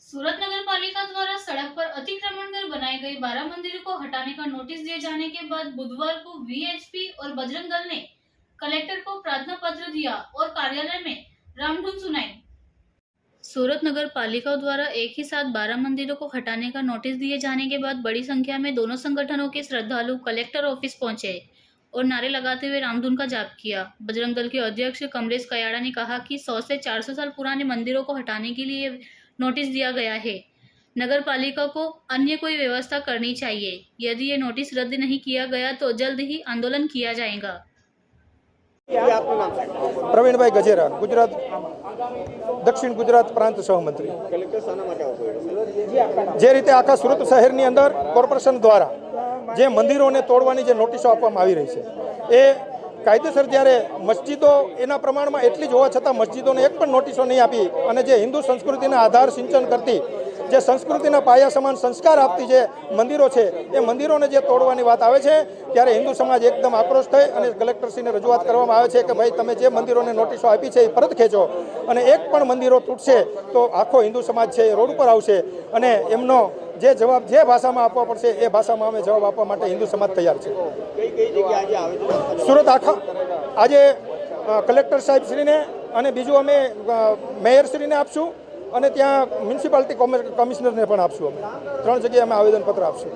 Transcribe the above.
सूरत नगर पालिका द्वारा सड़क पर अतिक्रमण कर बनाए गए 12 मंदिरों को हटाने का नोटिस दिए जाने के बाद बुधवार को वीएचपी और बजरंग दल ने कलेक्टर को प्रार्थना पत्र दिया और कार्यालय में रामधुन सुनाई। सूरत नगर पालिका द्वारा एक ही साथ 12 मंदिरों को हटाने का नोटिस दिए जाने के बाद बड़ी संख्या में दोनों संगठनों के श्रद्धालु कलेक्टर ऑफिस पहुंचे और नारे लगाते हुए रामधुन का जाप किया। बजरंग दल के अध्यक्ष कमलेश कयाड़ा ने कहा कि 100 से 400 साल पुराने मंदिरों को हटाने के लिए नोटिस दिया गया है। नगर पालिका को अन्य कोई व्यवस्था करनी चाहिए। यदि ये नोटिस रद्द नहीं किया गया तो जल्द ही आंदोलन किया जाएगा। પ્રવીણભાઈ ગજેરા, ગુજરાત દક્ષિણ ગુજરાત પ્રાંત સહમંત્રી। જે રીતે આખા સુરત શહેરની અંદર કોર્પોરેશન દ્વારા જે મંદિરોને તોડવાની જે નોટિસો આપવામાં આવી રહી છે એ કાયદેસર જ્યારે મસ્જિદો એના પ્રમાણમાં એટલી જ હોવા છતાં મસ્જિદોને એક પણ નોટિસો નહીં આપી અને જે હિન્દુ સંસ્કૃતિના આધાર સિંચન કરતી જે સંસ્કૃતિના પાયા સમાન સંસ્કાર આપતી જે મંદિરો છે એ મંદિરોને જે તોડવાની વાત આવે છે ત્યારે હિન્દુ સમાજ એકદમ આક્રોશ થઈ અને કલેક્ટરશ્રીને રજૂઆત કરવામાં આવે છે કે ભાઈ તમે જે મંદિરોને નોટિસો આપી છે એ પરત ખેંચો અને એક પણ મંદિરો તૂટશે તો આખો હિન્દુ સમાજ છે એ રોડ ઉપર આવશે અને એમનો જે જવાબ જે ભાષામાં આપવા પડશે એ ભાષામાં અમે જવાબ આપવા માટે હિન્દુ સમાજ તૈયાર છે। સુરત આખા આજે કલેક્ટર સાહેબશ્રીને અને બીજું અમે મેયરશ્રીને આપશું અને ત્યાં મ્યુનિસિપાલિટી કમિશનરને પણ આપશું। અમે 3 જગ્યાએ અમે આવેદનપત્ર આપશું।